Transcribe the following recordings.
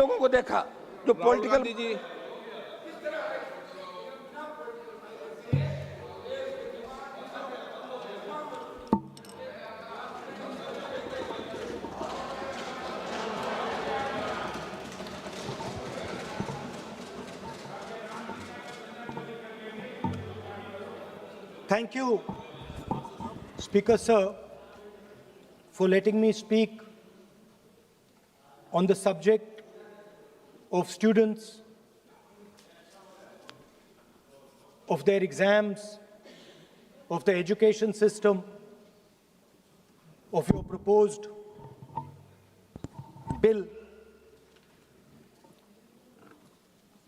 लोगों को देखा जो पॉलिटिकल जी Thank you, Speaker Sir, for letting me speak on the subject of students, of their exams, of the education system, of your proposed bill.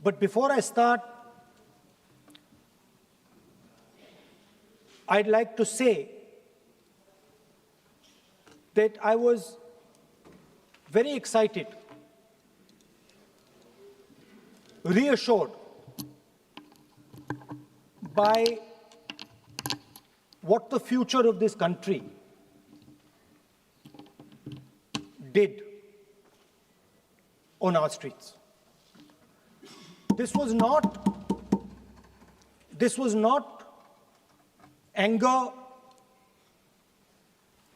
But before I start, I'd like to say that I was very excited, reassured by what the future of this country did on our streets. This was not anger,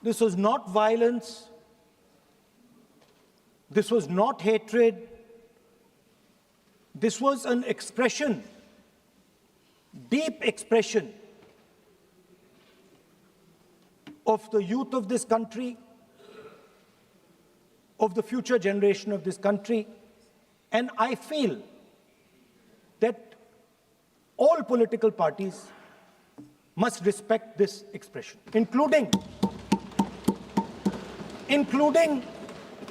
this was not violence, this was not hatred, this was an expression, deep expression of the youth of this country, of the future generation of this country, and I feel that all political parties must respect this expression, including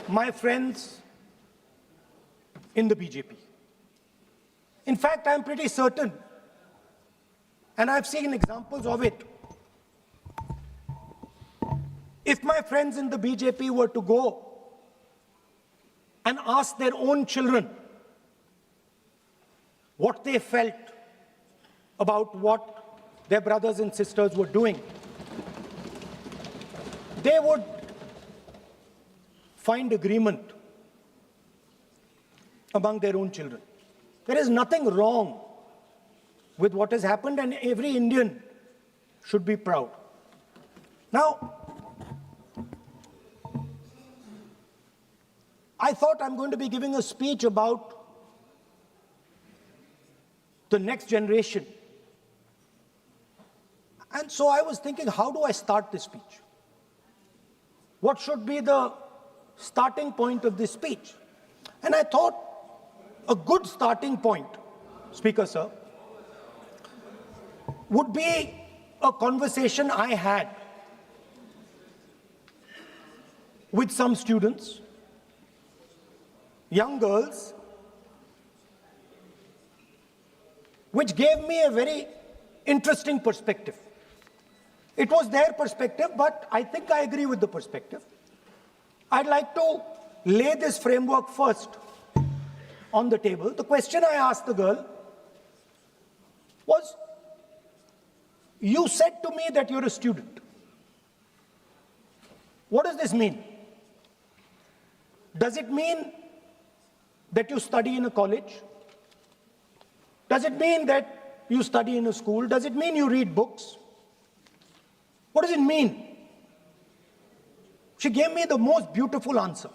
my friends in the BJP. In fact, I'm pretty certain, and I've seen examples of it, if my friends in the BJP were to go and ask their own children what they felt about what their brothers and sisters were doing, they would find agreement among their own children. There is nothing wrong with what has happened, and every Indian should be proud. Now, I thought I'm going to be giving a speech about the next generation. And so I was thinking, how do I start this speech? What should be the starting point of this speech? And I thought a good starting point, Speaker Sir, would be a conversation I had with some students, young girls, which gave me a very interesting perspective. It was their perspective, but I think I agree with the perspective. I'd like to lay this framework first on the table. The question I asked the girl was, you said to me that you're a student. What does this mean? Does it mean that you study in a college? Does it mean that you study in a school? Does it mean you read books? What does it mean? She gave me the most beautiful answer.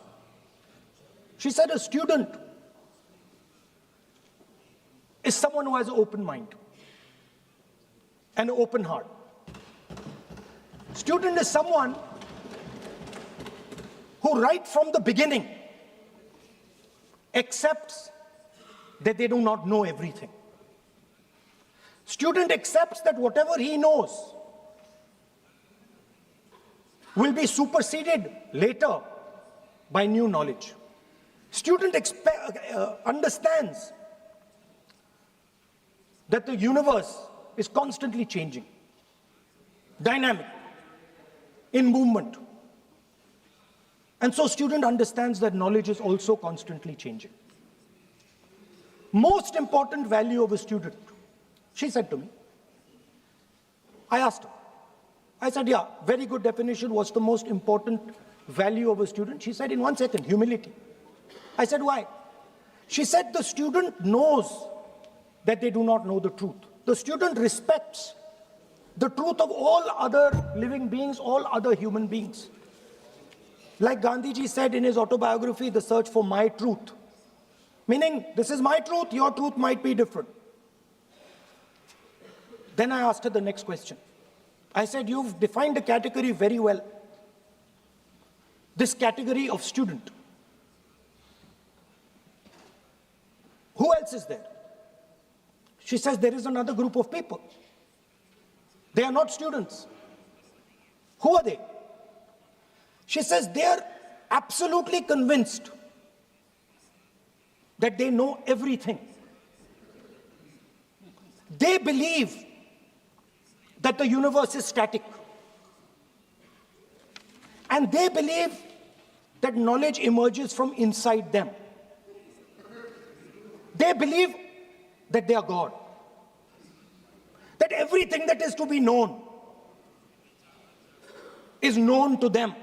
She said a student is someone who has an open mind and an open heart. Student is someone who right from the beginning accepts that they do not know everything. Student accepts that whatever he knows will be superseded later by new knowledge. Student understands that the universe is constantly changing, dynamic, in movement. And so student understands that knowledge is also constantly changing. Most important value of a student, she said to me. I asked her. I said, yeah, very good definition. What's the most important value of a student? She said, in 1 second, humility. I said, why? She said the student knows that they do not know the truth. The student respects the truth of all other living beings, all other human beings. Like Gandhiji said in his autobiography, The Search for My Truth. Meaning, this is my truth, your truth might be different. Then I asked her the next question. I said, you've defined a category very well. This category of student. Who else is there? She says there is another group of people. They are not students. Who are they? She says they are absolutely convinced that they know everything. They believe that the universe is static. And they believe that knowledge emerges from inside them. They believe that they are God. That everything that is to be known is known to them.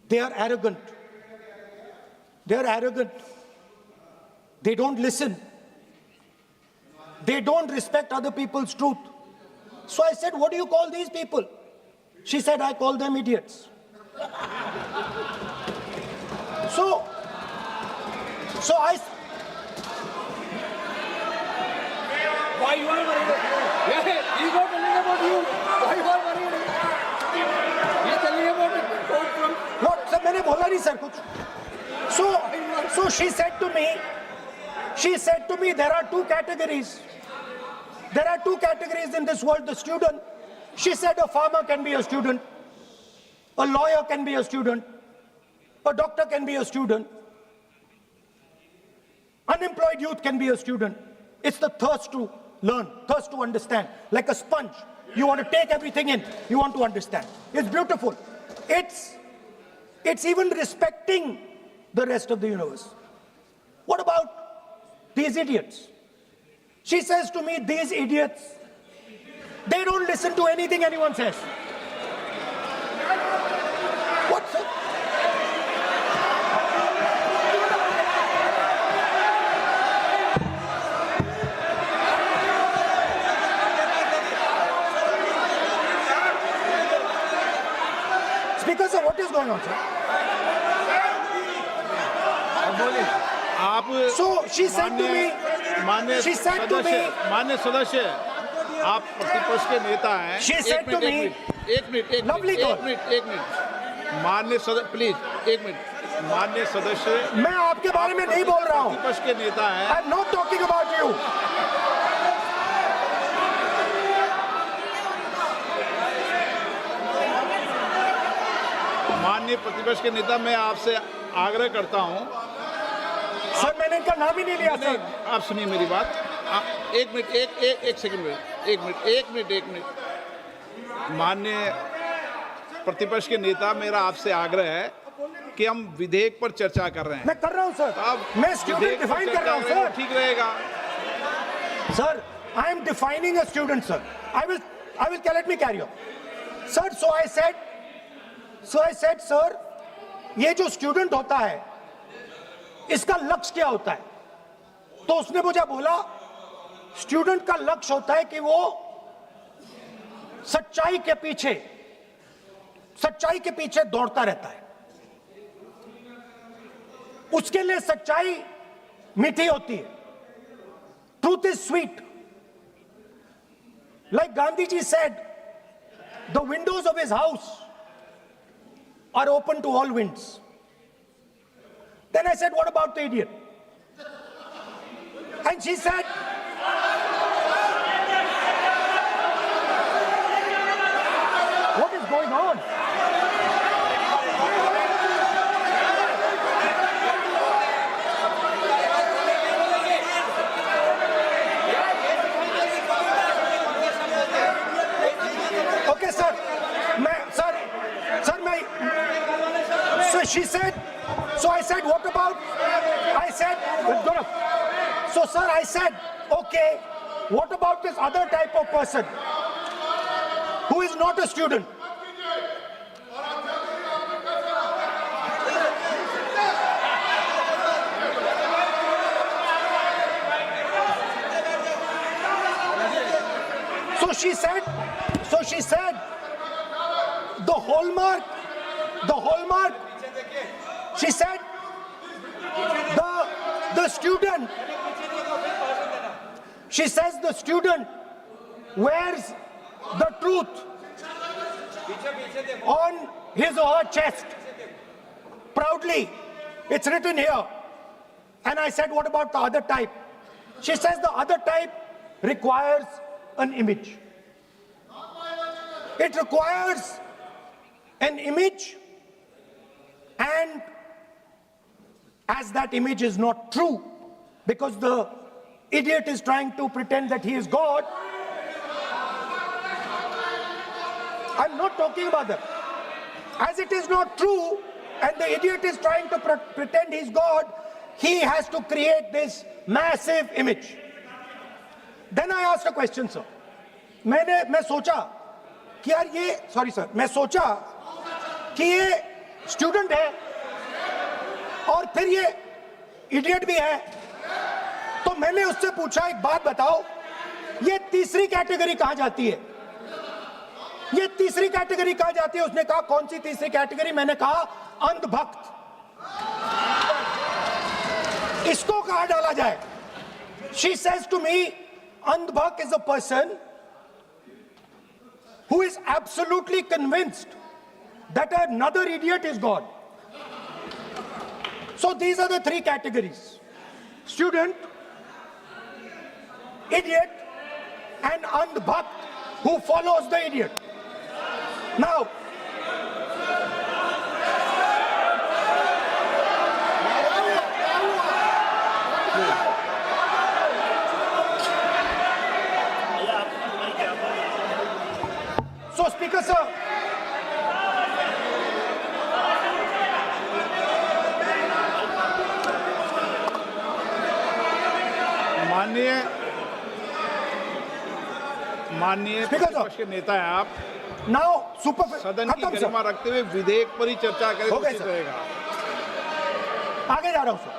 They are arrogant. They are arrogant. They don't listen. They don't respect other people's truth. So I said, what do you call these people? She said, I call them idiots. So I... Why you are worried? Yeah, he's not telling about you. Why you are worried? He's telling about the quote from... What? Sir, मैंने बोला नहीं sir कुछ. So she said to me, there are two categories. There are two categories in this world, the student. She said a farmer can be a student. A lawyer can be a student. A doctor can be a student. Unemployed youth can be a student. It's the thirst to learn, thirst to understand. Like a sponge. You want to take everything in. You want to understand. It's beautiful. It's even respecting the rest of the universe. What about these idiots? She says to me, these idiots, they don't listen to anything anyone says. What, sir? Speaker, sir, what is going on, sir? आप So she said to me, मान्य she said to me, मान्य सदस्य आप प्रतिपक्ष के नेता हैं she said to me, एक मिनट Lovely girl. मान्य सदस्य प्लीज एक मिनट मान्य सदस्य मैं आपके बारे में नहीं बोल रहा हूं. प्रतिपक्ष के नेता हैं I'm not talking about you. माननीय प्रतिपक्ष के नेता मैं आपसे आग्रह करता हूं सर मैंने इनका नाम ही नहीं लिया सर. आप सुनिए मेरी बात एक मिनट एक सेकंड एक मिनट माननीय प्रतिपक्ष के नेता मेरा आपसे आग्रह है कि हम विधेयक पर चर्चा कर रहे हैं. मैं कर रहा हूं सर. मैं स्टूडेंट डिफाइन कर रहा हूं सर. ठीक रहेगा sir I am defining a student sir. I will let me carry on. Sir so I said sir ये जो स्टूडेंट होता है इसका लक्ष्य क्या होता है? तो उसने मुझे बोला स्टूडेंट का लक्ष्य होता है कि वो सच्चाई के पीछे दौड़ता रहता है. उसके लिए सच्चाई मीठी होती है. Truth is sweet. Like Gandhi ji said the windows of his house are open to all winds. Then I said, what about the idiot? And she said, what is going on? Okay, sir. So she said, so I said, what about? I said, so sir, I said, okay, what about this other type of person who is not a student? she said, the hallmark, she said, the student, she says the student wears the truth on his or her chest proudly. It's written here. And I said, what about the other type? She says the other type requires an image. It requires an image, and as that image is not true, because the idiot is trying to pretend that he is God. I'm not talking about that. As it is not true, and the idiot is trying to pretend he's God, he has to create this massive image. Then I asked a question, sir. मैं सोचा कि यार ये, sorry sir, मैं सोचा कि ये student है और फिर ये इडियट भी है, तो मैंने उससे पूछा एक बात बताओ, ये तीसरी कैटेगरी कहां जाती है? ये तीसरी कैटेगरी कहां जाती है? उसने कहा कौन सी तीसरी कैटेगरी? मैंने कहा अंधभक्त। इसको कहां डाला जाए? She says to me, अंधभक्त is a person who is absolutely convinced that another idiot is God. So these are the three categories: student, idiot, and andhbhakt who follows the idiot. Now, so Speaker sir, माननीय Speaker, प्रतिपक्ष के नेता हैं आप, now super सदन की खत्म गरिमा sir, रखते हुए विधेयक पर ही चर्चा करें तो हो गए उचित सर। रहेगा। आगे जा रहा हूं sir.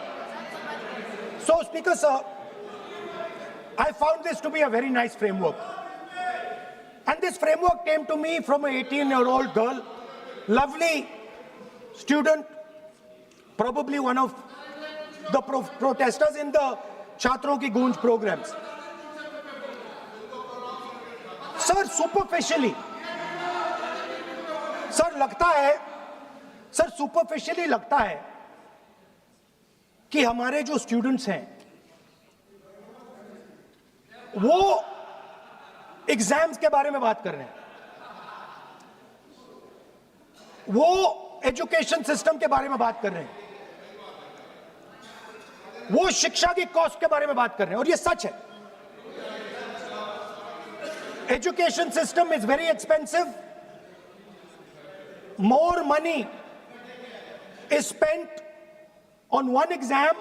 So Speaker sir, I found this to be a very nice framework, and this framework came to me from an 18-year-old girl, lovely student, probably one of the protesters in the Chhatron Ki Goonj programs. Sir superficially, sir लगता है, sir superficially लगता है कि हमारे जो students हैं वो exams के बारे में बात कर रहे हैं, वो एजुकेशन सिस्टम के बारे में बात कर रहे हैं, वो शिक्षा की कॉस्ट के बारे में बात कर रहे हैं, और ये सच है। Education system is very expensive. More money is spent on one exam,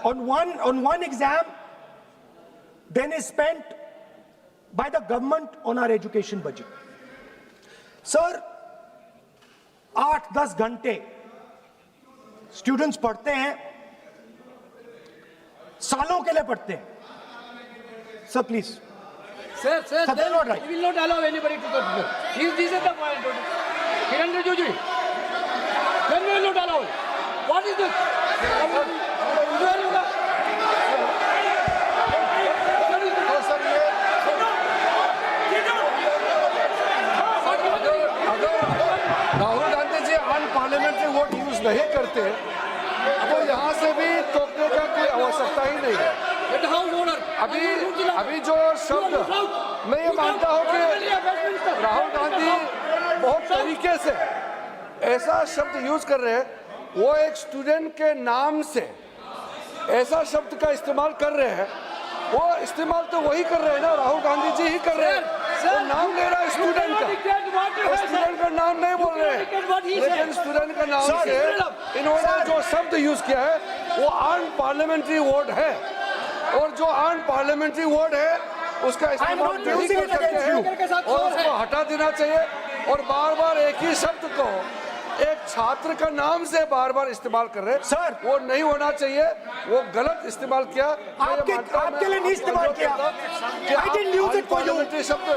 on one exam, than is spent by the government on our education budget. Sir, 8-10 घंटे students पढ़ते हैं, सालों के लिए पढ़ते हैं। Sir, please. Sir, they're not right. we will not allow anybody to touch this. This is the point. Kiran Rijiju, then we will not allow it. What is this? Rahul Gandhi ji unparliamentary word use नहीं करते तो यहाँ से भी टोकने का कोई आवश्यकता ही नहीं है। अभी जो शब्द मैं ये मानता हूँ कि राहुल गांधी बहुत तरीके से ऐसा शब्द यूज कर रहे हैं, वो एक स्टूडेंट के नाम से ऐसा शब्द का इस्तेमाल कर रहे हैं, वो इस्तेमाल तो वही कर रहे हैं ना, राहुल गांधी जी ही कर रहे हैं। वो नाम ले रहा है स्टूडेंट का, स्टूडेंट का नाम नहीं बोल रहे हैं, लेकिन स्टूडेंट का नाम से इन्होंने जो शब्द यूज किया है वो अनपार्लियामेंट्री वर्ड है, और जो अनपार्लियामेंट्री वर्ड है उसका इस्तेमाल नहीं कर सकते हैं और उसको हटा देना चाहिए। और बार बार एक ही शब्द को एक छात्र का नाम से बार बार इस्तेमाल कर रहे हैं सर, वो नहीं होना चाहिए, वो गलत इस्तेमाल किया। आपके लिए नहीं इस्तेमाल किया। I didn't use it for you. Parliamentary शब्द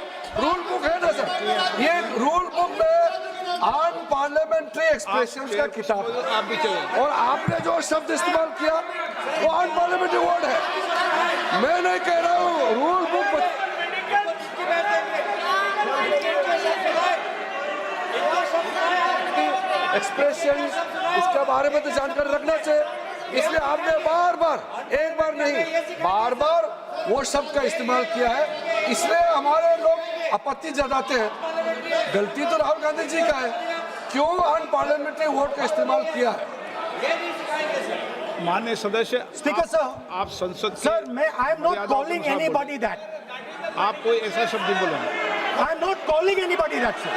रूल बुक है ना सर, ये रूल बुक में ऑन पार्लियामेंट्री एक्सप्रेशंस का किताब है। आप भी चले। और आपने जो शब्द इस्तेमाल किया वो ऑन पार्लियामेंट्री वर्ड है, मैं नहीं कह रहा हूँ, रूल बुक एक्सप्रेशन इसके बारे में तो जानकारी रखना चाहिए। इसलिए आपने बार बार, एक बार नहीं बार बार वो शब्द का इस्तेमाल किया है, इसलिए हमारे लोग आपत्ति जताते हैं। गलती तो राहुल गांधी जी का है, क्यों अन पार्लियामेंट्री वर्ड का इस्तेमाल किया है। माननीय सदस्य, स्पीकर सर, आप संसद सर मैं I am not calling anybody that, आप कोई ऐसा शब्द नहीं बोलेंगे। I am not calling anybody that sir.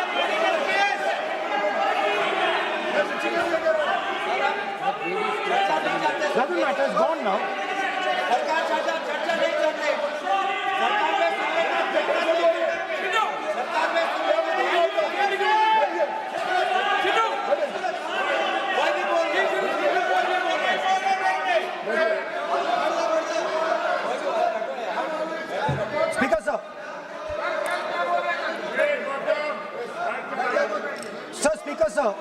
Doesn't matter, it's gone now. Speaker sir. Sir, Speaker sir,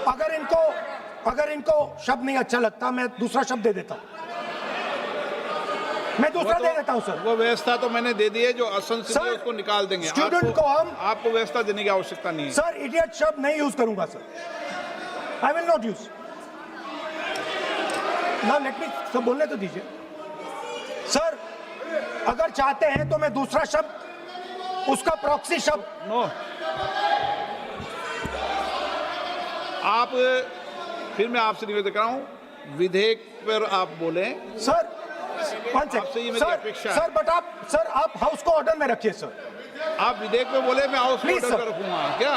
अगर इनको शब्द नहीं अच्छा लगता मैं दूसरा शब्द दे देता हूं, मैं दूसरा दे देता हूं सर। वो व्यवस्था तो मैंने दे दी है, जो असंसदीय है उसको निकाल देंगे। स्टूडेंट को हम, आपको व्यवस्था देने की आवश्यकता नहीं है सर। इडियट शब्द नहीं यूज करूंगा sir, I will not use. ना लेट मी सब बोलने तो दीजिए सर। अगर चाहते हैं तो मैं दूसरा शब्द, उसका प्रॉक्सी शब्द। नो, आप फिर मैं आपसे निवेदन कर रहा हूं, विधेयक पर आप बोले सर। आपसे ये मेरी अपेक्षा है। सर बट आप हाउस को ऑर्डर में रखिए सर। आप विधेयक पे बोले, मैं हाउस Please, ऑर्डर sir. कर रखूंगा क्या?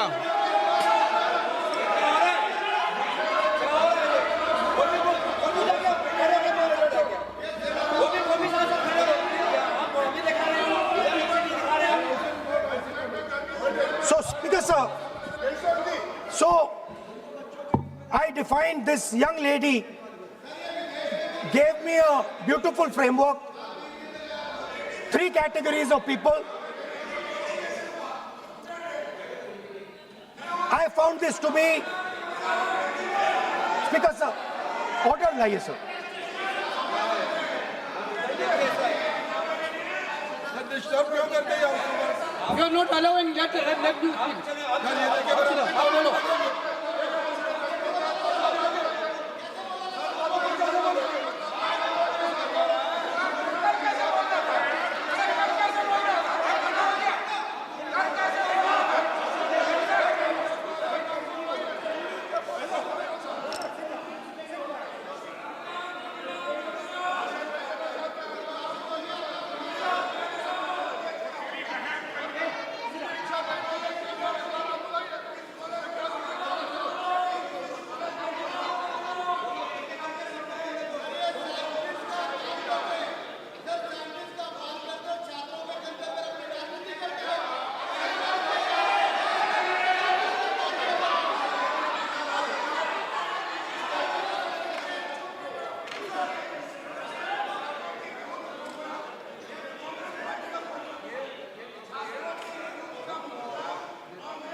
So, Speaker sir, so I defined this young lady, gave me a beautiful framework, 3 categories of people. I found this to be, Speaker sir, order लाइए sir. You are not allowing let you speak. बोलो।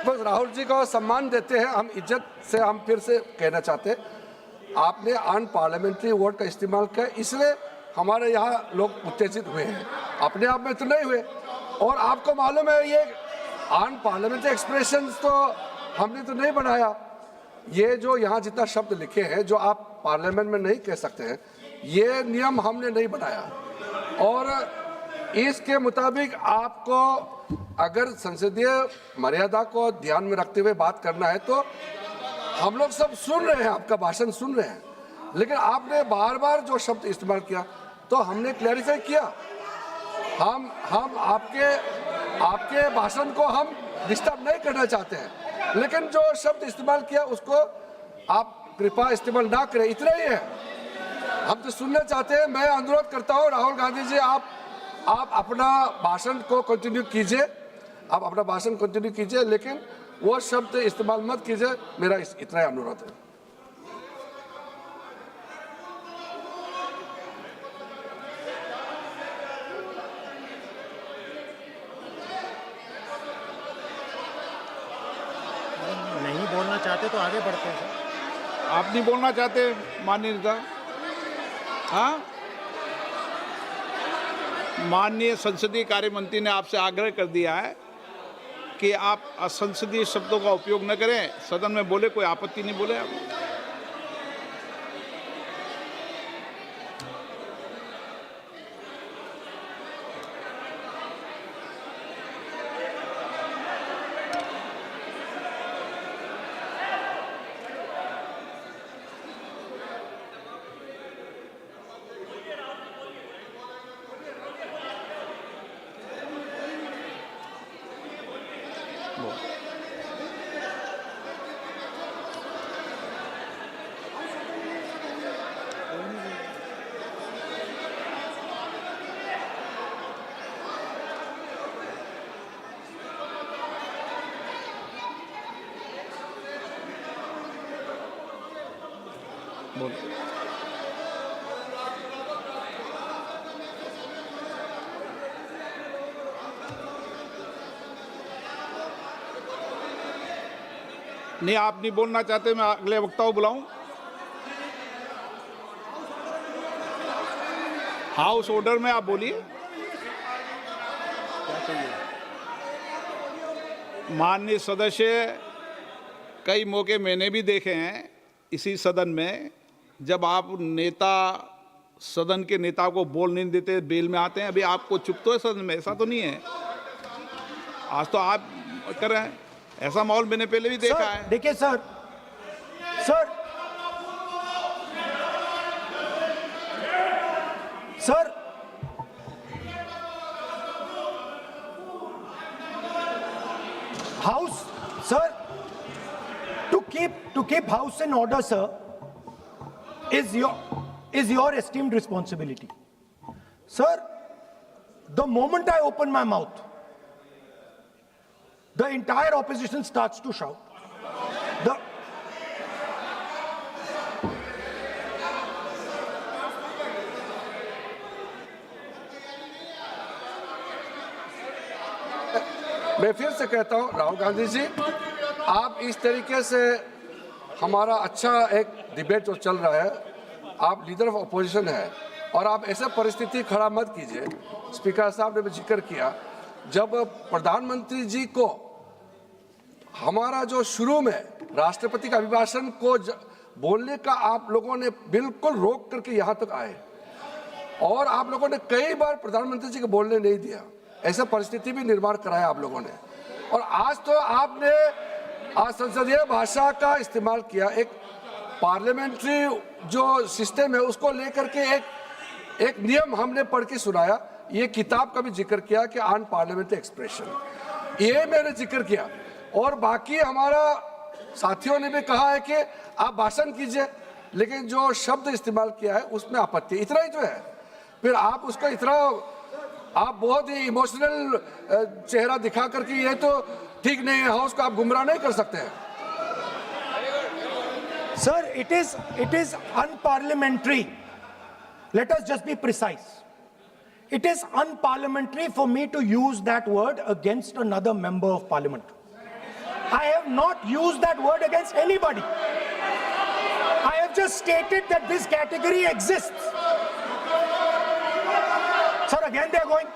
बस राहुल जी को सम्मान देते हैं हम, इज्जत से हम फिर से कहना चाहते हैं, आपने अन पार्लियामेंट्री वर्ड का इस्तेमाल किया, इसलिए हमारे यहाँ लोग उत्तेजित हुए हैं, अपने आप में तो नहीं हुए। और आपको मालूम है ये अन पार्लियामेंट्री एक्सप्रेशंस तो हमने तो नहीं बनाया, ये जो यहाँ जितना शब्द लिखे हैं जो आप पार्लियामेंट में नहीं कह सकते हैं, ये नियम हमने नहीं बनाया। और इसके मुताबिक आपको अगर संसदीय मर्यादा को ध्यान में रखते हुए बात करना है तो हम लोग सब सुन रहे हैं, आपका भाषण सुन रहे हैं, लेकिन आपने बार बार जो शब्द इस्तेमाल किया तो हमने क्लैरिफाई किया। हम आपके भाषण को हम डिस्टर्ब नहीं करना चाहते हैं, लेकिन जो शब्द इस्तेमाल किया उसको आप कृपया इस्तेमाल ना करें, इतना ही है। हम तो सुनना चाहते हैं। मैं अनुरोध करता हूँ राहुल गांधी जी, आप अपना भाषण को कंटिन्यू कीजिए, आप अपना भाषण कंटिन्यू कीजिए, लेकिन वो शब्द इस्तेमाल मत कीजिए, मेरा इतना ही अनुरोध है। नहीं बोलना चाहते तो आगे बढ़ते हैं सर। आप नहीं बोलना चाहते माननीय नेता? हाँ, माननीय संसदीय कार्य मंत्री ने आपसे आग्रह कर दिया है कि आप असंसदीय शब्दों का उपयोग न करें, सदन में बोले, कोई आपत्ति नहीं बोले आप। नहीं, आप नहीं बोलना चाहते, मैं अगले वक्ता को बुलाऊं? हाउस ऑर्डर में आप बोलिए। माननीय सदस्य, कई मौके मैंने भी देखे हैं इसी सदन में, जब आप नेता सदन के नेता को बोल नहीं देते, बेल में आते हैं। अभी आपको चुप तो है सदन में, ऐसा तो नहीं है। आज तो आप कर रहे हैं, ऐसा माहौल मैंने पहले भी देखा है। देखिए sir, house sir, to keep house in order, sir, is your esteemed responsibility. Sir, the moment I open my mouth, the entire opposition starts to shout. मैं फिर से कहता हूं, राहुल गांधी जी, आप इस तरीके से हमारा अच्छा एक डिबेट जो चल रहा है, आप लीडर ऑफ अपोजिशन है और आप ऐसे परिस्थिति खड़ा मत कीजिए। स्पीकर साहब ने भी जिक्र किया, जब प्रधानमंत्री जी को हमारा जो शुरू में राष्ट्रपति का अभिभाषण को बोलने का आप लोगों ने बिल्कुल रोक करके यहाँ तक आए और आप लोगों ने कई बार प्रधानमंत्री जी को बोलने नहीं दिया, ऐसा परिस्थिति भी निर्माण कराया आप लोगों ने। और आज तो आपने संसदीय भाषा का इस्तेमाल किया, एक पार्लियामेंट्री जो सिस्टम है उसको लेकर के एक नियम हमने पढ़ के सुनाया। ये किताब का भी जिक्र किया कि अन पार्लियामेंट्री एक्सप्रेशन, ये मैंने जिक्र किया। और बाकी हमारा साथियों ने भी कहा है कि आप भाषण कीजिए, लेकिन जो शब्द इस्तेमाल किया है उसमें आपत्ति, इतना ही तो है। फिर आप उसको इतना, आप बहुत ही इमोशनल चेहरा दिखा करके ये तो ठीक नहीं है, हाउस को आप गुमराह नहीं कर सकते हैं। Sir, it is unparliamentary. Let us just be precise. It is unparliamentary for me to use that word against another member of parliament. I have not used that word against anybody. I have just stated that this category exists. Sir, again they are going.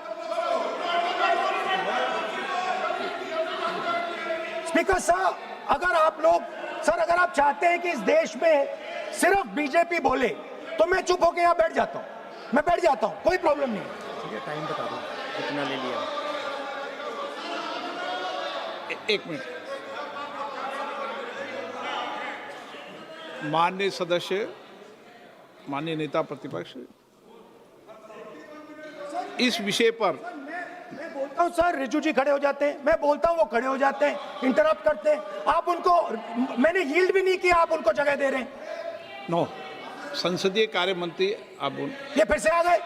Speaker sir, अगर आप लोग, sir अगर आप चाहते हैं कि इस देश में सिर्फ बीजेपी बोले तो मैं चुप होकर यहाँ बैठ जाता हूँ, मैं बैठ जाता हूँ, कोई प्रॉब्लम नहीं। ठीक है, टाइम बता दो कितना ले लिया। एक मिनट, माननीय सदस्य, माननीय नेता प्रतिपक्ष, इस विषय पर मैं बोलता हूँ सर, रिजू जी खड़े हो जाते हैं, मैं बोलता हूँ वो खड़े हो जाते हैं, इंटरप्ट करते हैं। आप उनको, मैंने यील्ड भी नहीं किया, आप उनको जगह दे रहे हैं। नो, संसदीय कार्य मंत्री आप बोल, ये फिर से आ गए।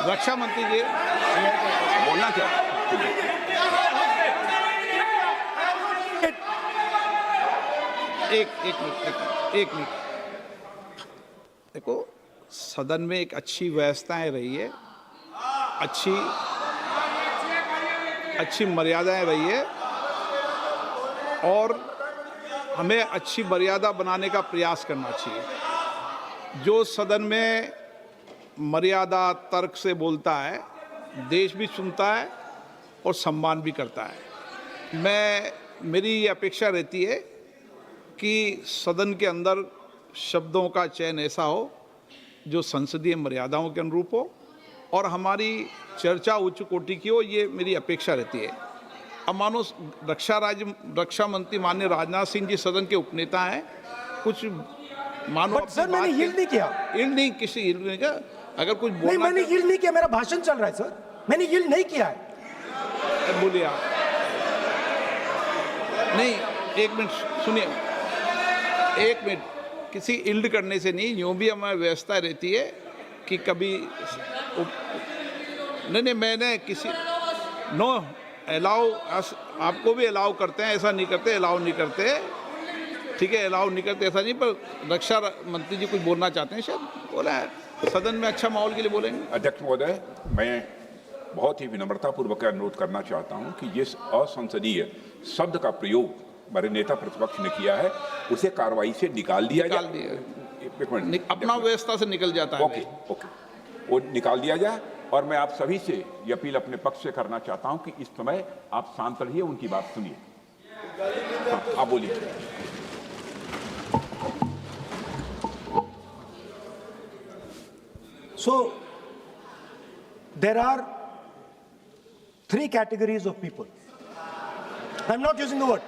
रक्षा मंत्री जी बोलना क्या? एक मिनट देखो, सदन में एक अच्छी व्यवस्थाएं रही है, अच्छी मर्यादाएं रही है, और हमें अच्छी मर्यादा बनाने का प्रयास करना चाहिए। जो सदन में मर्यादा तर्क से बोलता है, देश भी सुनता है और सम्मान भी करता है। मेरी ये अपेक्षा रहती है कि सदन के अंदर शब्दों का चयन ऐसा हो जो संसदीय मर्यादाओं के अनुरूप हो और हमारी चर्चा उच्च कोटि की हो, ये मेरी अपेक्षा रहती है। अब मानो रक्षा मंत्री माननीय राजनाथ सिंह जी सदन के उपनेता हैं, कुछ मानो सर मैंने यील्ड नहीं किया। यील्ड नहीं, किसी यील्ड नहीं किया। अगर कुछ नहीं, बोलना मैंने यील्ड नहीं किया, मेरा भाषण चल रहा है सर, मैंने यील्ड नहीं किया है। बोलिए आप। नहीं, एक मिनट सुनिए, एक मिनट, किसी इल्ड करने से नहीं, यूँ भी हमारी व्यवस्था रहती है कि कभी नहीं मैंने किसी नो अलाउ, आपको भी अलाउ करते हैं, ऐसा नहीं करते, अलाउ नहीं करते, ठीक है, अलाउ नहीं करते ऐसा नहीं, पर रक्षा मंत्री जी कुछ बोलना चाहते हैं, शायद बोला है, सदन में अच्छा माहौल के लिए बोलेंगे। अध्यक्ष महोदय, मैं बहुत ही विनम्रतापूर्वक अनुरोध करना चाहता हूं कि जिस असंसदीय शब्द का प्रयोग हमारे नेता प्रतिपक्ष ने किया है उसे कार्रवाई से निकाल दिया जाए। अपना व्यवस्था से निकल जाता है। ओके, वो निकाल दिया जाए। और मैं आप सभी से ये अपील अपने पक्ष से करना चाहता हूं कि इस समय आप शांत रहिए, उनकी बात सुनिए। हाँ, आप बोलिए। So, there are 3 categories of people. I'm not using the word.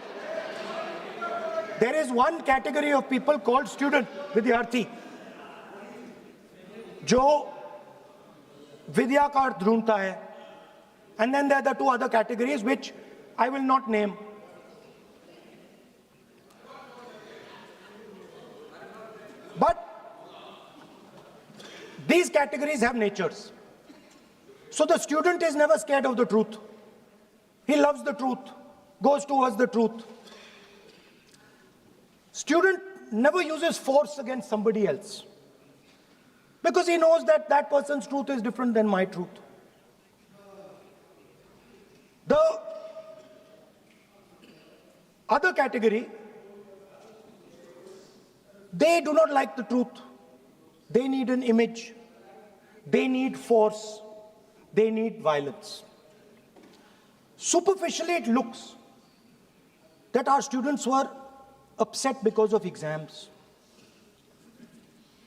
There is one category of people called student, विद्यार्थी, जो विद्या का अर्थ ढूंढता है, and then there are the 2 other categories which I will not name. But these categories have natures. So the student is never scared of the truth. He loves the truth, goes towards the truth. Student never uses force against somebody else because he knows that that person's truth is different than my truth. The other category, they do not like the truth. They need an image. They need force. They need violence. Superficially, it looks that our students were upset because of exams.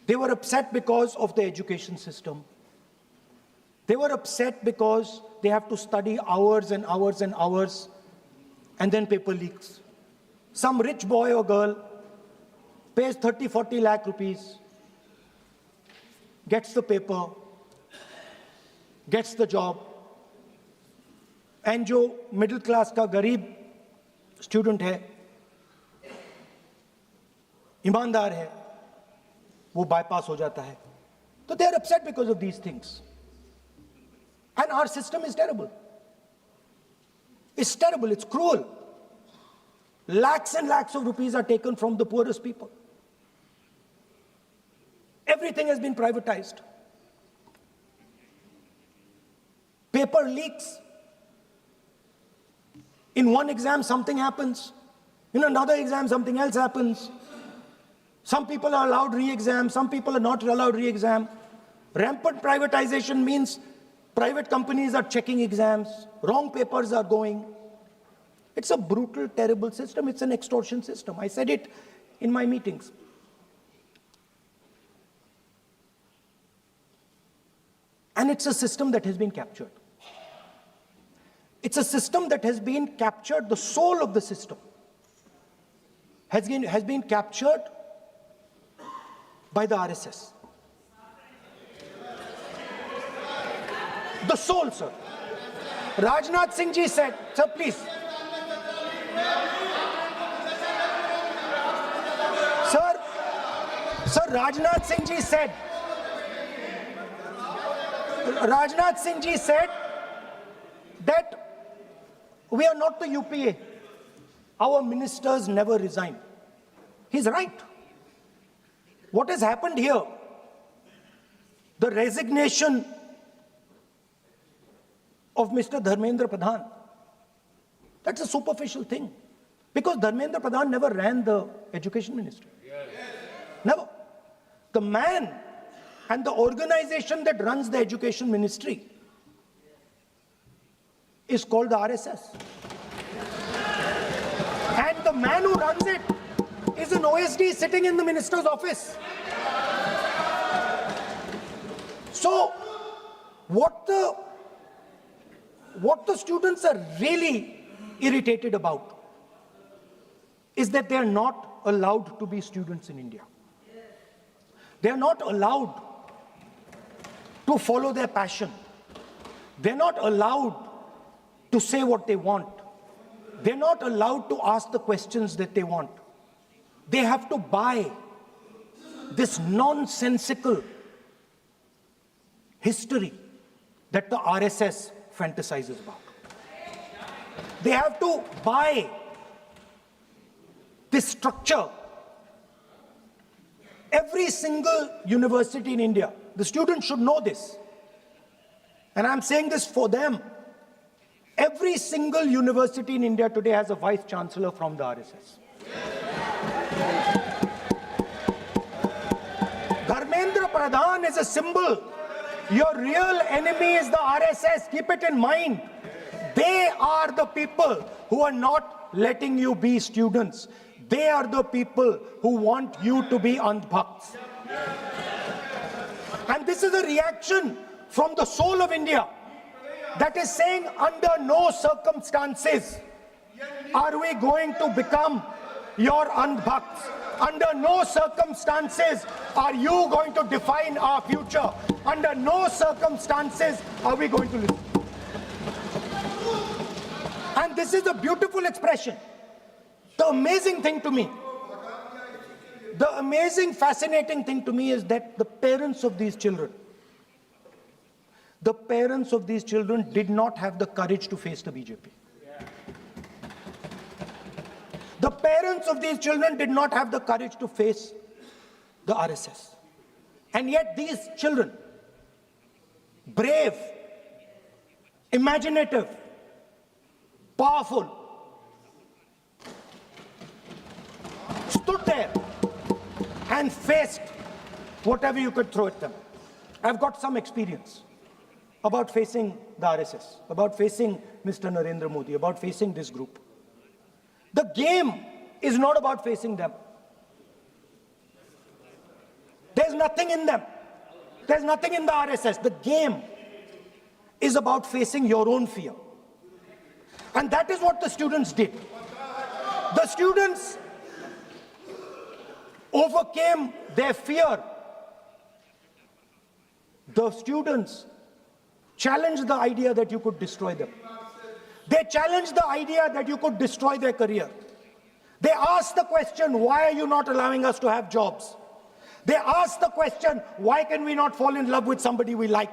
They were upset because of the education system. They were upset because they have to study hours and hours and hours, and then paper leaks. Some rich boy or girl pays 30-40 lakh rupees, gets the paper, gets the job, and जो middle class का गरीब student है, ईमानदार है, वो bypass हो जाता है. So they are upset because of these things. And our system is terrible. It's terrible, it's cruel. Lakhs and lakhs of rupees are taken from the poorest people. Everything has been privatized. Paper leaks. In one exam, something happens. In another exam, something else happens. Some people are allowed re-exam, some people are not allowed re-exam. Rampant privatization means private companies are checking exams, wrong papers are going. It's a brutal, terrible system. It's an extortion system. I said it in my meetings. And it's a system that has been captured. It's a system that has been captured, the soul of the system has been captured by the RSS. The soul, sir. Rajnath Singh ji said, sir, please. Sir, Rajnath Singh ji said, Rajnath Singh ji said that we are not the UPA. Our ministers never resign. He's right. What has happened here? The resignation of Mr. Dharmendra Pradhan. That's a superficial thing. Because Dharmendra Pradhan never ran the education ministry. Never. The man and the organization that runs the education ministry is called the RSS. And the man who runs it is an OSD sitting in the minister's office. So, what the students are really irritated about is that they are not allowed to be students in India. They are not allowed to follow their passion. They're not allowed to say what they want. They're not allowed to ask the questions that they want. They have to buy this nonsensical history that the RSS fantasizes about. They have to buy this structure. Every single university in India, the students should know this, and I'm saying this for them. Every single university in India today has a vice chancellor from the RSS. Dharmendra Pradhan is a symbol. Your real enemy is the RSS. Keep it in mind. They are the people who are not letting you be students. They are the people who want you to be andhbhakts. And this is a reaction from the soul of India that is saying, under no circumstances are we going to become your andhbhakts. Under no circumstances are you going to define our future. Under no circumstances are we going to listen. And this is a beautiful expression. The amazing thing to me, the amazing, fascinating thing to me is that the parents of these children did not have the courage to face the BJP. The parents of these children did not have the courage to face the RSS. And yet these children, brave, imaginative, powerful, stood there and faced whatever you could throw at them. I've got some experience about facing the RSS, about facing Mr. Narendra Modi, about facing this group. The game is not about facing them. There's nothing in them. There's nothing in the RSS. The game is about facing your own fear. And that is what the students did. The students overcame their fear. The students challenged the idea that you could destroy them. They challenged the idea that you could destroy their career. They asked the question, why are you not allowing us to have jobs? They asked the question, why can we not fall in love with somebody we like?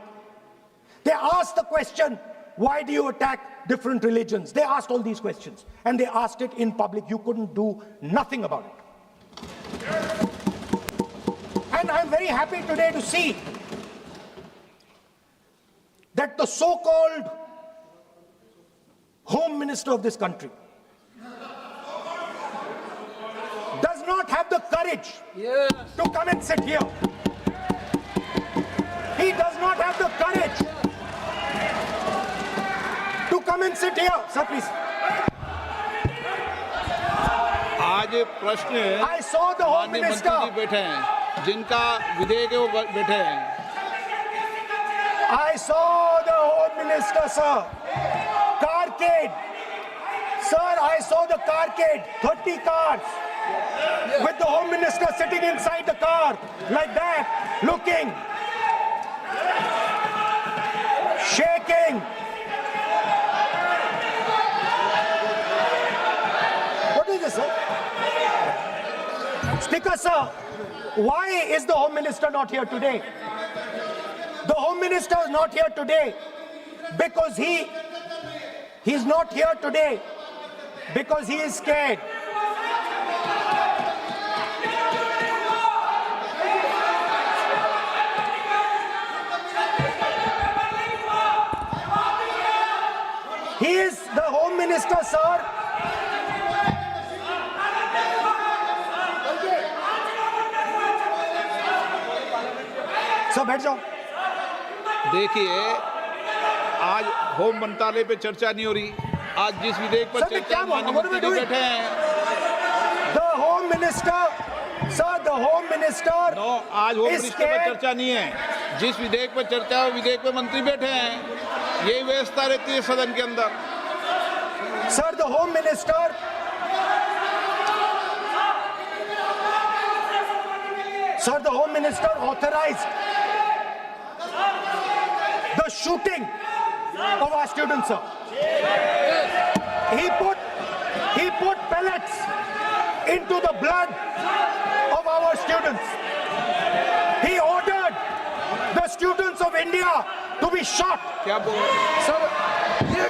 They asked the question, why do you attack different religions? They asked all these questions, and they asked it in public. You couldn't do nothing about it. And I'm very happy today to see that the so-called Home Minister of this country does not have the courage to come and sit here. He does not have the courage to come and sit here. Sir, please. आज प्रश्न I saw the Home माननीय मंत्री जी Minister. बैठे हैं जिनका विधेयक है वो बैठे हैं I saw the Home Minister, sir. Carcade. Sir, I saw the carcade. 30 cars. With the Home Minister sitting inside the car. Like that. Looking. Shaking. What is this, sir? Speaker, sir. Why is the Home Minister not here today? The Home Minister is not here today because he's not here today because he is scared. He is the Home Minister, sir. Sir बैठ जाओ। देखिए, आज home मंत्रालय पे चर्चा नहीं हो रही। आज जिस विधेयक पर सर, मैं चर्चा क्या बोलूं? माननीय What am I मंत्री जी doing? बैठे हैं। The Home Minister, sir, the Home Minister no, आज होम is मिनिस्टर पर scared. चर्चा नहीं है। जिस विधेयक पर चर्चा है, वो विधेयक पे मंत्री बैठे हैं। यही व्यवस्था रहती है सदन के अंदर। Sir, the Home Minister. Sir, the Home Minister authorized the shooting of our students, sir. He put pellets into the blood of our students. He ordered the students of India to be shot. क्या बोल रहे हैं? Sir, ये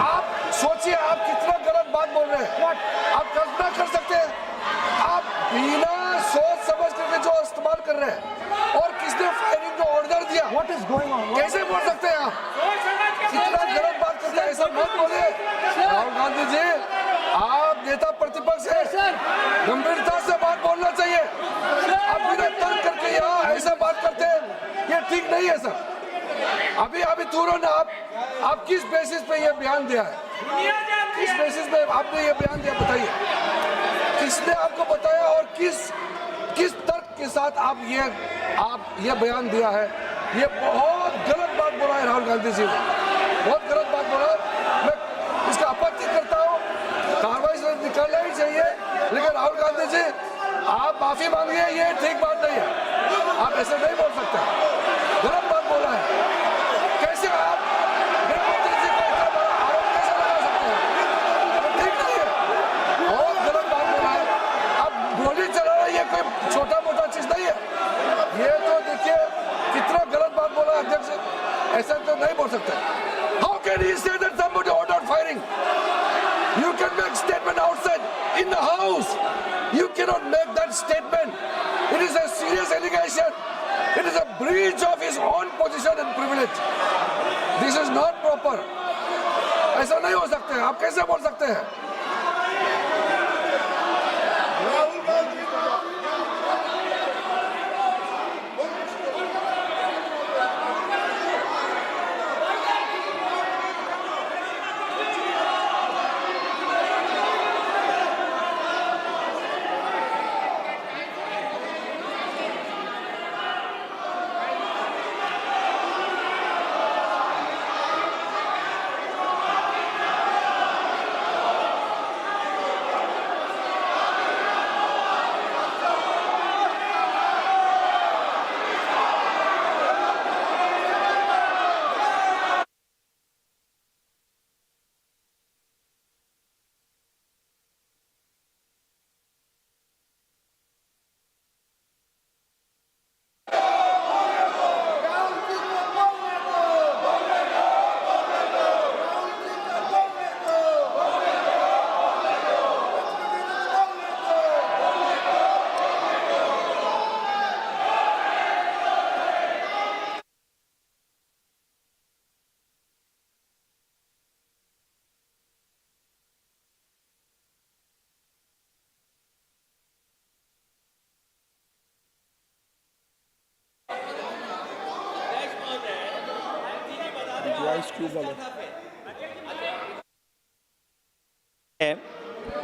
आप सोचिए, आप कितना गलत बात बोल रहे हैं। आप कल्पना कर सकते हैं, आप बिना सोच समझ करके जो इस्तेमाल कर रहे हैं, और किसने फायरिंग का ऑर्डर दिया, What is going on? कैसे बोल सकते हैं आप? कितना गलत बात करते हैं, ऐसा मत बोले। राहुल गांधी जी, आप नेता प्रतिपक्ष हैं, गंभीरता से बात बोलना चाहिए। आप बिना तर्क करके यहाँ ऐसा बात करते हैं, ये ठीक नहीं है सर। अभी तुरंत आप किस बेसिस पे ये बयान दिया है? किस बेसिस पे आपने ये बयान दिया, बताइए। किसने आपको बताया और किस तर्क के साथ आप ये बयान दिया है? ये बहुत गलत बात बोला है राहुल गांधी जी ने, बहुत गलत बात बोला। मैं इसका आपत्ति करता हूँ, कार्रवाई से निकालना ही चाहिए, लेकिन राहुल गांधी जी, आप माफी मांगिए, ये ठीक बात नहीं है। आप ऐसे नहीं बोल सकते, गलत बात बोला है। कैसे आप गृहमंत्री जी को इतना बड़ा आरोप कैसे लगा सकते हैं? ठीक नहीं है, बहुत गलत बात बोला है। आप गोली चलाना ये कोई छोटा मोटा चीज नहीं है। ये तो देखिए कितना गलत बात बोला है अध्यक्ष, ऐसा तो नहीं बोल सकते। How can he say that somebody ordered firing? You can make statement outside in the house. You cannot make that statement. It is a serious allegation. It is a breach of his own position and privilege. This is not proper. ऐसा नहीं हो सकते हैं, आप कैसे बोल सकते हैं?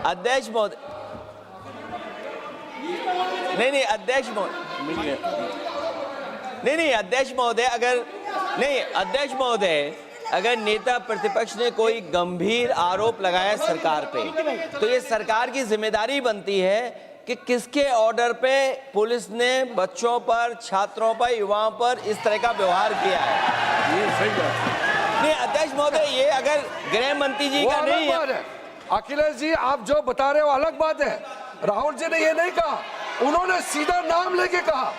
अध्यक्ष महोदय, नहीं अध्यक्ष महोदय, नहीं अध्यक्ष महोदय, अध्यक्ष महोदय, अगर नेता प्रतिपक्ष ने कोई गंभीर आरोप लगाया सरकार पे, तो ये सरकार की जिम्मेदारी बनती है कि किसके ऑर्डर पे पुलिस ने बच्चों पर, छात्रों पर, युवाओं पर इस तरह का व्यवहार किया है। ये सही बात नहीं अध्यक्ष महोदय, ये अगर गृह मंत्री जी का नहीं है। अखिलेश जी, आप जो बता रहे हो अलग बात है। राहुल जी ने ये नहीं कहा, उन्होंने सीधा नाम लेके कहा।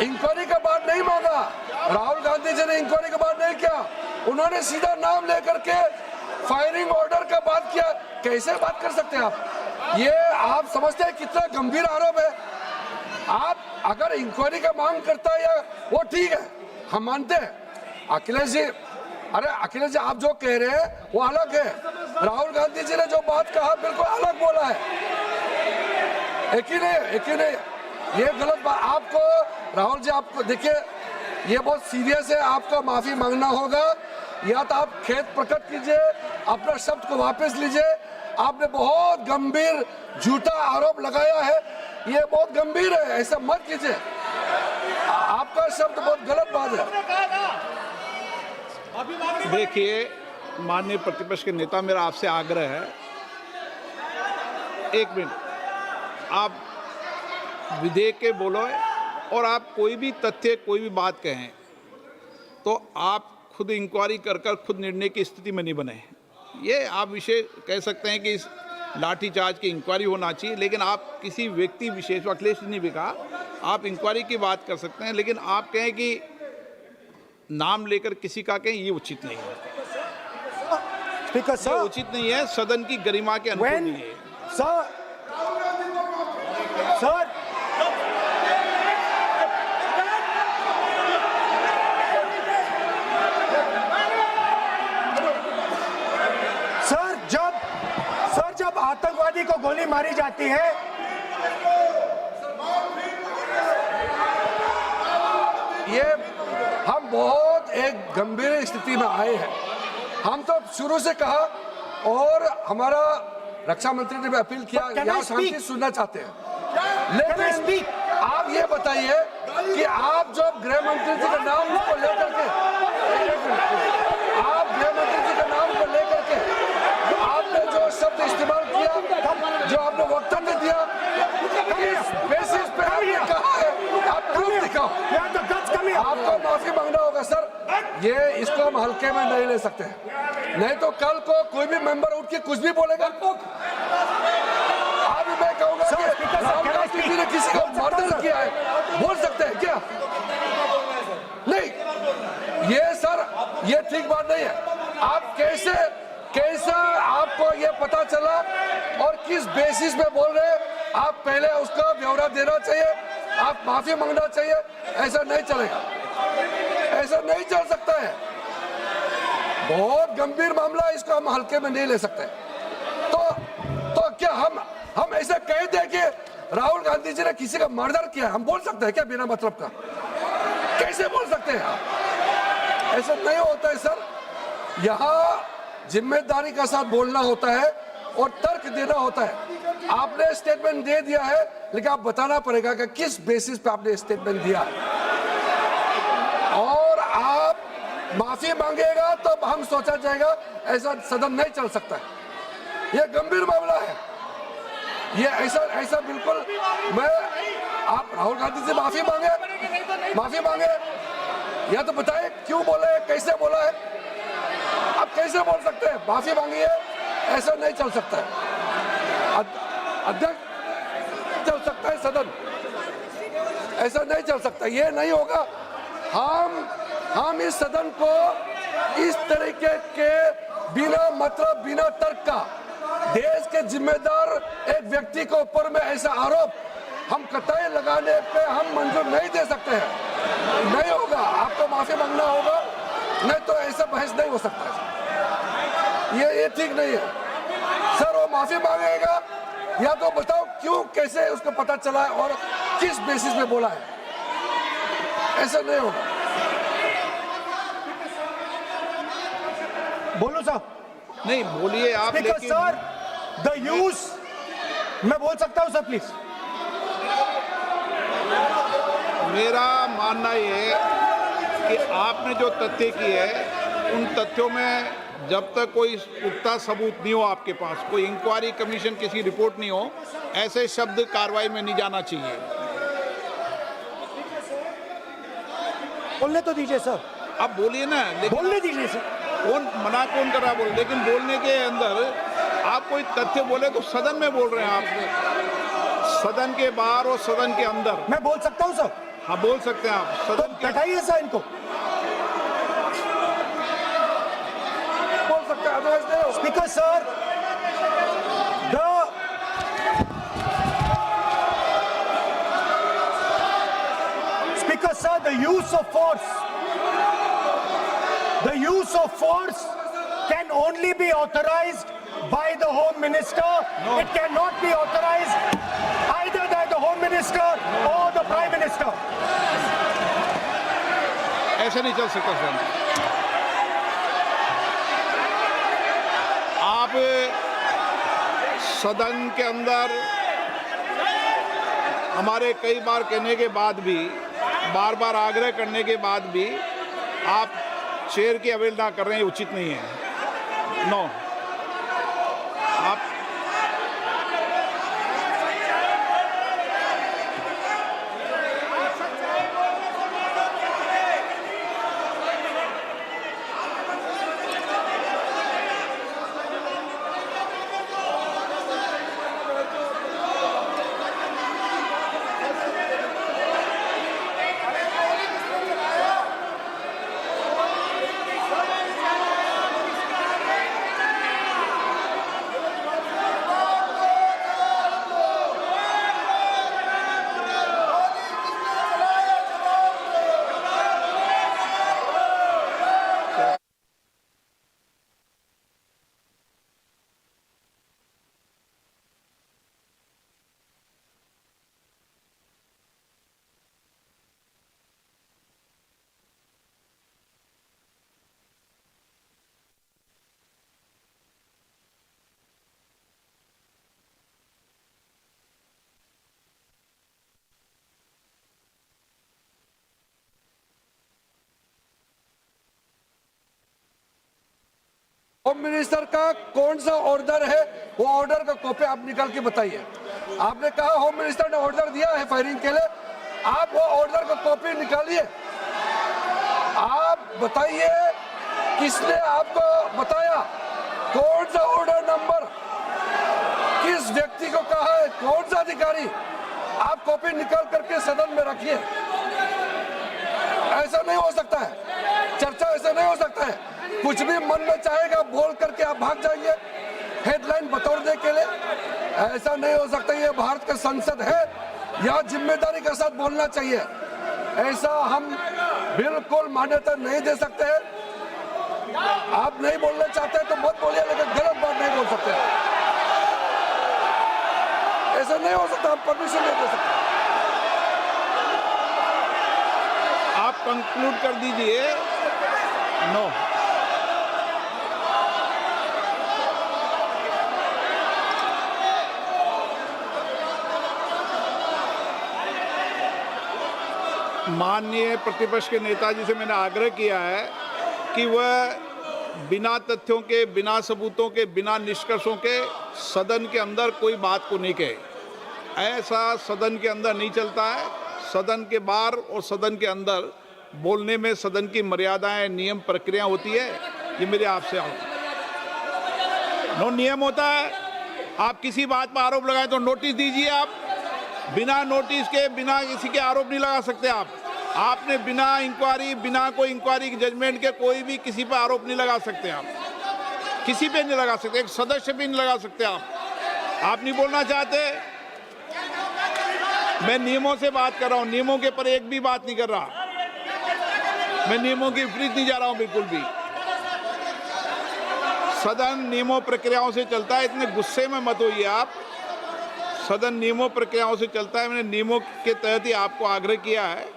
इंक्वायरी का बात नहीं मांगा, राहुल गांधी जी ने इंक्वायरी का बात नहीं किया, उन्होंने सीधा नाम लेकर के फायरिंग ऑर्डर का बात किया। कैसे बात कर सकते हैं आप? ये आप समझते हैं कितना गंभीर आरोप है? आप अगर इंक्वायरी का मांग करता है या वो ठीक है, हम मानते हैं। अखिलेश जी, अरे अखिलेश जी आप जो कह रहे हैं वो अलग है, राहुल गांधी जी ने जो बात कहा बिल्कुल अलग बोला है। एक ही नहीं, ये गलत बात। आपको राहुल जी, आपको देखिए ये बहुत सीरियस है, आपको माफी मांगना होगा, या तो आप खेद प्रकट कीजिए, अपना शब्द को वापस लीजिए। आपने बहुत गंभीर झूठा आरोप लगाया है, ये बहुत गंभीर है, ऐसा मत कीजिए। आपका शब्द बहुत गलत बात है। देखिए माननीय प्रतिपक्ष के नेता, मेरा आपसे आग्रह है, एक मिनट, आप विधेयक के बोलो और आप कोई भी तथ्य, कोई भी बात कहें तो आप खुद इंक्वायरी कर खुद निर्णय की स्थिति में नहीं बने। ये आप विषय कह सकते हैं कि इस लाठीचार्ज की इंक्वायरी होना चाहिए, लेकिन आप किसी व्यक्ति विशेष, अखिलेश जी ने भी कहा, आप इंक्वायरी की बात कर सकते हैं, लेकिन आप कहें कि नाम लेकर किसी का कहें, ये उचित नहीं है। Speaker, ये sir, उचित नहीं है, सदन की गरिमा के अनुकूल when, नहीं है। sir, जब आतंकवादी को गोली मारी जाती है, ये हम बहुत एक गंभीर स्थिति में आए हैं। हम तो शुरू से कहा, और हमारा रक्षा मंत्री ने भी अपील किया, Can I यहाँ शांति speak? सुनना चाहते हैं। Can I लेकिन speak? आप ये बताइए कि आप जो गृह मंत्री जी का नाम को लेकर के, आप गृह मंत्री जी का नाम को लेकर के आपने जो शब्द इस्तेमाल किया, जो आपने वक्तव्य दिया, किस बेसिस पे आपने कहा है, आप प्रूफ दिखाओ। आपको माफी मांगना होगा सर, ये इसको हम हल्के में नहीं ले सकते, नहीं तो कल को कोई भी मेंबर उठ के कुछ भी बोलेगा। अभी मैं कहूंगा कि राहुल गांधी जी ने किसी को मर्डर किया है, बोल सकते हैं क्या? नहीं, ये सर ये ठीक बात नहीं है। आप कैसा आपको ये पता चला और किस बेसिस पे बोल रहे हैं? आप पहले उसका ब्यौरा देना चाहिए, आप माफी मांगना चाहिए। ऐसा नहीं चलेगा, ऐसा नहीं चल सकता है। बहुत गंभीर मामला है, इसको हम हल्के में नहीं ले सकते। तो क्या हम ऐसा कह दें कि राहुल गांधी जी ने किसी का मर्डर किया, हम बोल सकते हैं क्या बिना मतलब का? कैसे बोल सकते हैं आप? ऐसा नहीं होता है सर। यहाँ जिम्मेदारी का साथ बोलना होता है और तर्क देना होता है। आपने स्टेटमेंट दे दिया है, लेकिन आप बताना पड़ेगा कि किस बेसिस पे आपने स्टेटमेंट दिया, और आप माफी मांगेगा तो हम सोचा जाएगा। ऐसा सदन नहीं चल सकता है, यह गंभीर मामला है। ये ऐसा बिल्कुल आप राहुल गांधी से माफी मांगे, या तो बताए क्यों बोले, कैसे बोला है। आप कैसे बोल सकते हैं? माफी मांगिए, ऐसा नहीं चल सकता है। अध्यक्ष चल सकता है सदन, ऐसा नहीं चल सकता, ये नहीं होगा। हम इस सदन को इस तरीके के बिना मतलब, बिना तर्क का, देश के जिम्मेदार एक व्यक्ति के ऊपर में ऐसा आरोप हम कतई लगाने पे हम मंजूर नहीं दे सकते हैं। नहीं होगा, आपको माफी मांगना होगा, नहीं तो ऐसा बहस नहीं हो सकता है। ये ठीक नहीं है सर। वो माफी मांगेगा, या तो बताओ क्यों, कैसे उसको पता चला है और किस बेसिस पे बोला है। ऐसा नहीं होगा। बोलो साहब। नहीं बोलिए आप, Speaker, लेकिन sir, the use, मैं बोल सकता हूं सर प्लीज? मेरा मानना ये है कि आपने जो तथ्य किए हैं, उन तथ्यों में जब तक कोई पुख्ता सबूत नहीं हो आपके पास, कोई इंक्वायरी कमीशन किसी रिपोर्ट नहीं हो, ऐसे शब्द कार्रवाई में नहीं जाना चाहिए। बोलने तो दीजिए सर। आप बोलिए ना, लेकिन बोलने दीजिए सर। कौन कर रहा बोले, लेकिन बोलने के अंदर आप कोई तथ्य बोले तो सदन में बोल रहे हैं आप, सदन के बाहर और सदन के अंदर। मैं बोल सकता हूं सर। हाँ बोल सकते हैं आप तो सदन के बैठाइए सर इनको। बोल सकते हैं, अदरवाइज नहीं होगा। Speaker sir, Speaker sir, the use of force can only be authorized by the Home Minister. No. It cannot be authorized either by the Home Minister or the Prime Minister. ऐसे नहीं चल सकता sir. आप सदन के अंदर हमारे कई बार कहने के बाद भी, बार बार आग्रह करने के बाद भी आप चेयर की अवहेलना कर रहे हैं, उचित नहीं है। नो, आप होम मिनिस्टर का कौन सा ऑर्डर है, वो ऑर्डर का कॉपी आप निकाल के बताइए। आपने कहा होम मिनिस्टर ने ऑर्डर दिया है फायरिंग के लिए, आप वो ऑर्डर का कॉपी निकालिए। आप बताइए किसने आपको बताया, कौन सा ऑर्डर नंबर, किस व्यक्ति को कहा है, कौन सा अधिकारी। आप कॉपी निकाल करके सदन में रखिए। ऐसा नहीं हो सकता है, चर्चा ऐसा नहीं हो सकता है। कुछ भी मन में चाहेगा बोल करके आप भाग जाएंगे हेडलाइन बतौरने के लिए। ऐसा नहीं हो सकता। ये भारत का संसद है, यहाँ जिम्मेदारी के साथ बोलना चाहिए। ऐसा हम बिल्कुल मान्यता नहीं दे सकते हैं। आप नहीं बोलना चाहते तो मत बोलिए, लेकिन गलत बात नहीं बोल सकते। ऐसा नहीं हो सकता, हम परमिशन नहीं दे सकते। आप कंक्लूड कर दीजिए। नो, माननीय प्रतिपक्ष के नेताजी से मैंने आग्रह किया है कि वह बिना तथ्यों के, बिना सबूतों के, बिना निष्कर्षों के सदन के अंदर कोई बात को नहीं कहे। ऐसा सदन के अंदर नहीं चलता है। सदन के बाहर और सदन के अंदर बोलने में सदन की मर्यादाएं, नियम, प्रक्रिया होती है। ये मेरे आपसे नो नियम होता है। आप किसी बात पर आरोप लगाएं तो नोटिस दीजिए। आप बिना नोटिस के, बिना किसी के आरोप नहीं लगा सकते। आपने बिना इंक्वायरी, बिना कोई इंक्वायरी की जजमेंट के कोई भी किसी पर आरोप नहीं लगा सकते। आप किसी पे नहीं लगा सकते, एक सदस्य भी नहीं लगा सकते। आप नहीं बोलना चाहते, मैं नियमों से बात कर रहा हूं, नियमों के पर एक भी बात नहीं कर रहा। मैं नियमों के विपरीत नहीं जा रहा हूं बिल्कुल भी। सदन नियमों प्रक्रियाओं से चलता है, इतने गुस्से में मत होइए आप। सदन नियमों प्रक्रियाओं से चलता है। मैंने नियमों के तहत ही आपको आग्रह किया है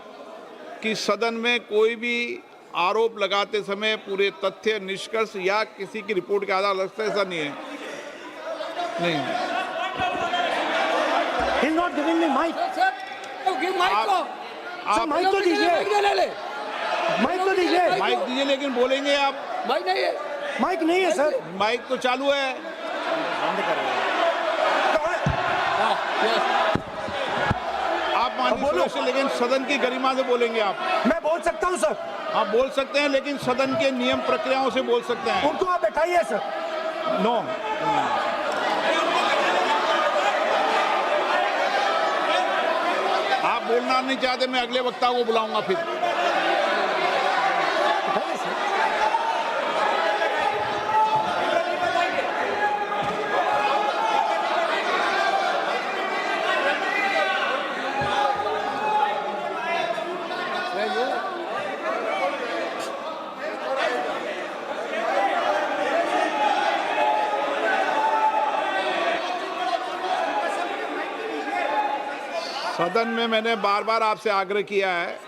कि सदन में कोई भी आरोप लगाते समय पूरे तथ्य, निष्कर्ष या किसी की रिपोर्ट के आधार लगता है, ऐसा नहीं है। नहीं, He's not giving me mic. give mic को। सर माइक तो दीजिए, माइक ले ले। माइक तो दीजिए। माइक दीजिए, लेकिन बोलेंगे आप। माइक नहीं है। माइक नहीं है सर। माइक तो चालू है। आप माननीय सदस्य, लेकिन सदन की गरिमा से बोलेंगे आप। मैं बोल सकता हूं सर। आप बोल सकते हैं, लेकिन सदन के नियम प्रक्रियाओं से बोल सकते हैं। उनको आप बैठाइए सर। नो, आप बोलना नहीं चाहते, मैं अगले वक्ता को बुलाऊंगा फिर। सदन में मैंने बार बार आपसे आग्रह किया है,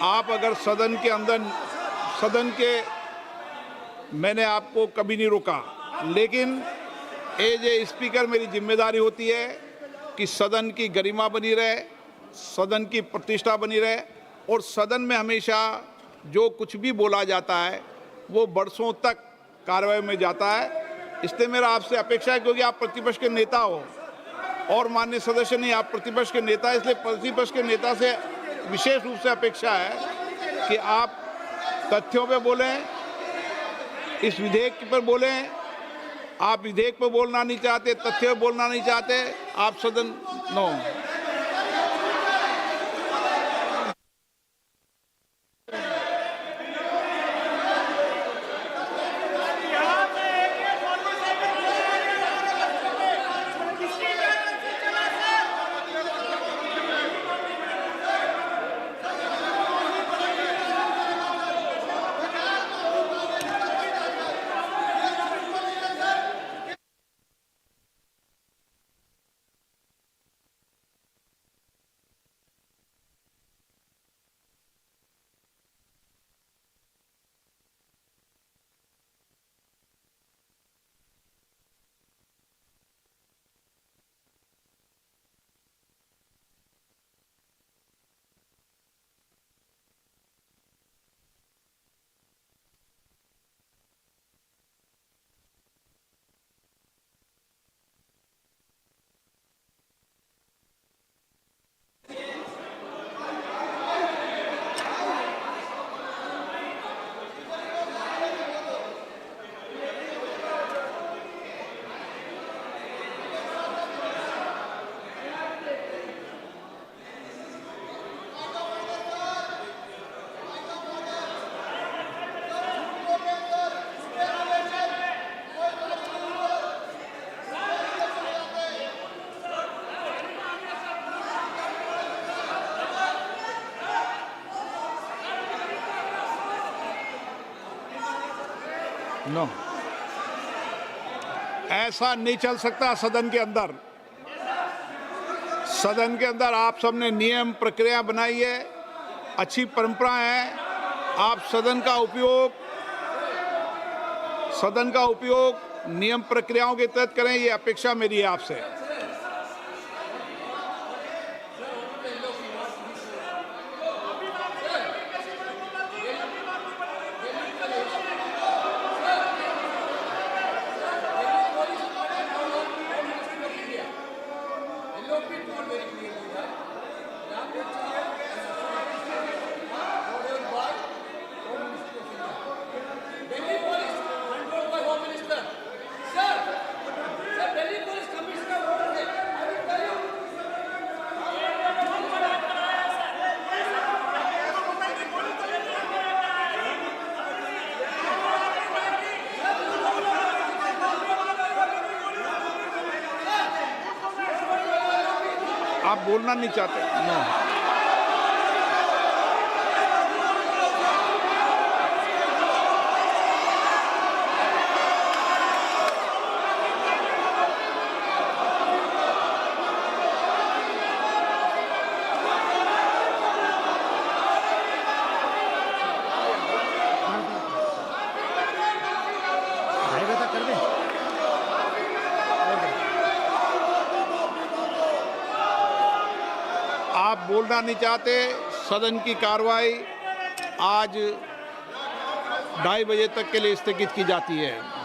आप अगर सदन के अंदर, मैंने आपको कभी नहीं रोका, लेकिन एज ए स्पीकर मेरी जिम्मेदारी होती है कि सदन की गरिमा बनी रहे, सदन की प्रतिष्ठा बनी रहे, और सदन में हमेशा जो कुछ भी बोला जाता है वो बरसों तक कार्रवाई में जाता है। इसलिए मेरा आपसे अपेक्षा है, क्योंकि आप प्रतिपक्ष के नेता हो और माननीय सदस्य नहीं, आप प्रतिपक्ष के नेता, इसलिए प्रतिपक्ष के नेता से विशेष रूप से अपेक्षा है कि आप तथ्यों पे बोलें, इस विधेयक पर बोलें। आप विधेयक पर बोलना नहीं चाहते, तथ्य पर बोलना नहीं चाहते, आप सदन नो। नो, ऐसा नहीं चल सकता सदन के अंदर। सदन के अंदर आप सबने नियम प्रक्रिया बनाई है, अच्छी परंपरा है। आप सदन का उपयोग नियम प्रक्रियाओं के तहत करें, ये अपेक्षा मेरी है आपसे। आप बोलना नहीं चाहते? नो। आप बोलना नहीं चाहते। सदन की कार्रवाई आज 2:30 बजे तक के लिए स्थगित की जाती है।